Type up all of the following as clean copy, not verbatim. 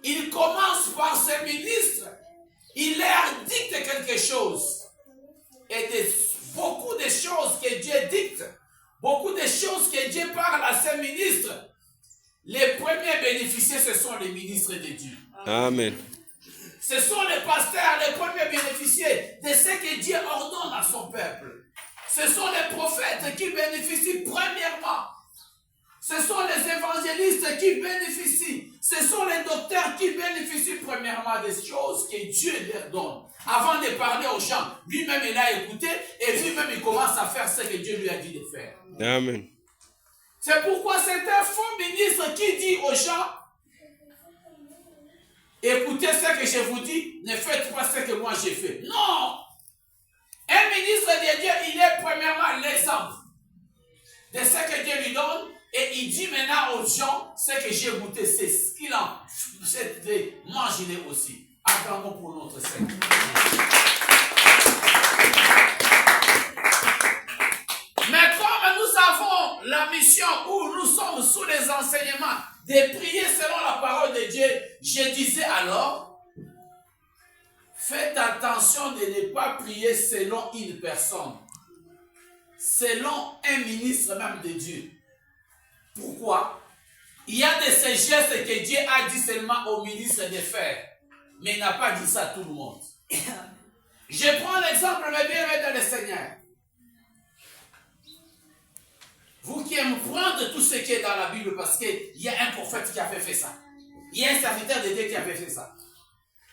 il commence par ses ministres. Il leur dicte quelque chose. Et beaucoup de choses que Dieu dicte, beaucoup de choses que Dieu parle à ses ministres, les premiers bénéficiaires, ce sont les ministres de Dieu. Amen. Ce sont les pasteurs, les premiers bénéficiaires de ce que Dieu ordonne à son peuple. Ce sont les prophètes qui bénéficient premièrement. Ce sont les évangélistes qui bénéficient. Ce sont les docteurs qui bénéficient premièrement des choses que Dieu leur donne. Avant de parler aux gens, lui-même il a écouté et lui-même il commence à faire ce que Dieu lui a dit de faire. Amen. C'est pourquoi c'est un faux ministre qui dit aux gens, écoutez ce que je vous dis, ne faites pas ce que moi j'ai fait. Non! Un ministre de Dieu, il est premièrement l'exemple de ce que Dieu lui donne et il dit maintenant aux gens, ce que j'ai goûté, c'est ce qu'il a fait, mangez-le aussi. Acclamons pour notre Seigneur. Mais comme nous avons la mission où nous sommes sous les enseignements de prier selon la parole de Dieu, je disais alors, faites attention de ne pas prier selon une personne, selon un ministre même de Dieu. Pourquoi? Il y a de ces gestes que Dieu a dit seulement au ministre de faire, mais il n'a pas dit ça à tout le monde. Je prends l'exemple, mes bien-aimés dans le Seigneur. Vous qui aimez prendre tout ce qui est dans la Bible, parce qu'il y a un prophète qui a fait ça. Il y a un serviteur de Dieu qui a fait ça.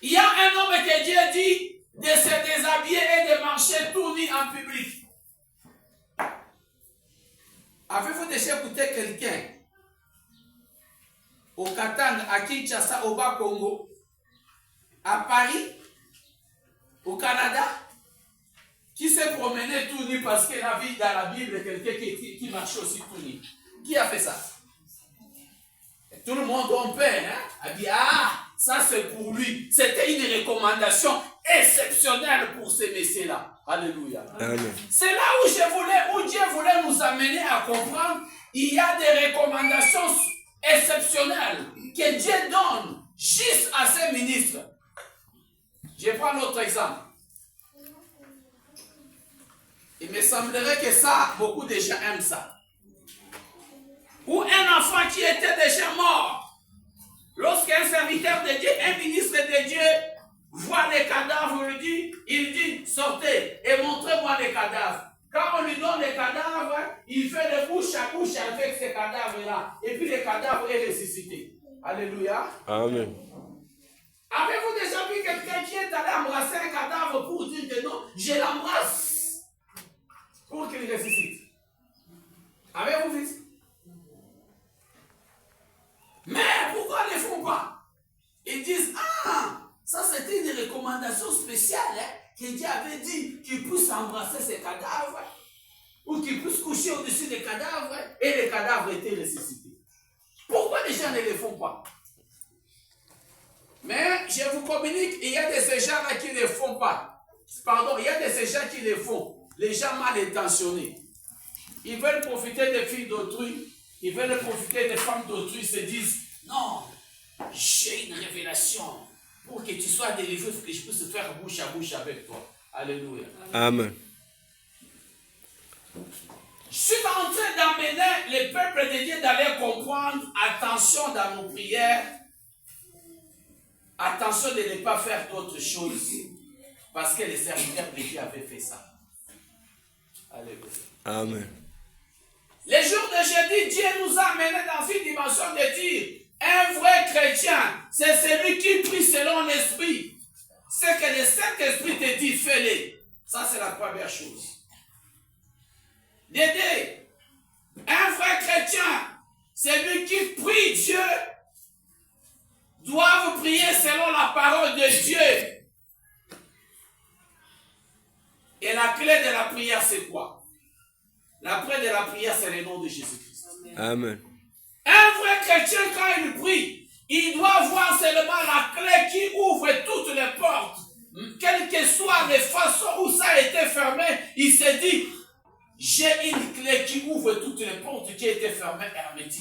Il y a un homme que Dieu dit de se déshabiller et de marcher tout nu en public. Avez-vous déjà écouté quelqu'un au Katanga, à Kinshasa, au Bas-Congo, à Paris, au Canada, qui s'est promené tout nu parce qu'il a vu dans la Bible quelqu'un qui marchait aussi tout nu? Qui a fait ça? Et tout le monde en paix, a dit, ah, ça c'est pour lui. C'était une recommandation exceptionnelle pour ces messieurs-là. Alléluia. Amen. C'est là où Dieu voulait nous amener à comprendre. Il y a des recommandations exceptionnelles que Dieu donne juste à ses ministres. Je prends l'autre exemple. Il me semblerait que ça, beaucoup de gens aiment ça. Ou un enfant qui était déjà mort. Lorsqu'un serviteur de Dieu, un ministre de Dieu, voit les cadavres, il dit, sortez et montrez-moi les cadavres. Quand on lui donne les cadavres, il fait de bouche à bouche avec ces cadavres-là. Et puis les cadavres est ressuscité. Alléluia. Amen. Avez-vous déjà vu quelqu'un qui est allé embrasser un cadavre pour dire que non, je l'embrasse pour qu'il ressuscite? Avez-vous vu? Mais pourquoi ils ne font pas? Ils disent, ah, ça c'était une recommandation spéciale que Dieu avait dit qu'il puisse embrasser ces cadavres ou qu'il puisse coucher au-dessus des cadavres et les cadavres étaient ressuscités. Pourquoi les gens ne le font pas? Mais je vous communique, il y a de ces gens-là qui ne le font pas. Pardon, il y a de ces gens qui le font. Les gens mal intentionnés. Ils veulent profiter des filles d'autrui. Ils veulent profiter des femmes d'autrui. Ils se disent, non, j'ai une révélation. Pour que tu sois délivré, il faut que je puisse faire bouche à bouche avec toi. Alléluia. Amen. Je suis en train d'amener le peuple de Dieu d'aller comprendre, attention dans nos prières, attention de ne pas faire d'autres choses, parce que les serviteurs de Dieu avaient fait ça. Alléluia. Amen. Les jours de jeudi, Dieu nous a amenés dans une dimension de dire, un vrai chrétien, c'est celui qui prie selon l'esprit. Ce que le Saint-Esprit te dit, fais-le. Ça, c'est la première chose. Dédé, un vrai chrétien, celui qui prie Dieu, doit prier selon la parole de Dieu. Et la clé de la prière, c'est quoi? La clé de la prière, c'est le nom de Jésus-Christ. Amen. Un vrai chrétien, quand il prie, il doit voir seulement la clé qui ouvre toutes les portes. Quelles que soient les façons où ça a été fermé, il se dit, j'ai une clé qui ouvre toutes les portes qui étaient fermées hermétiquement.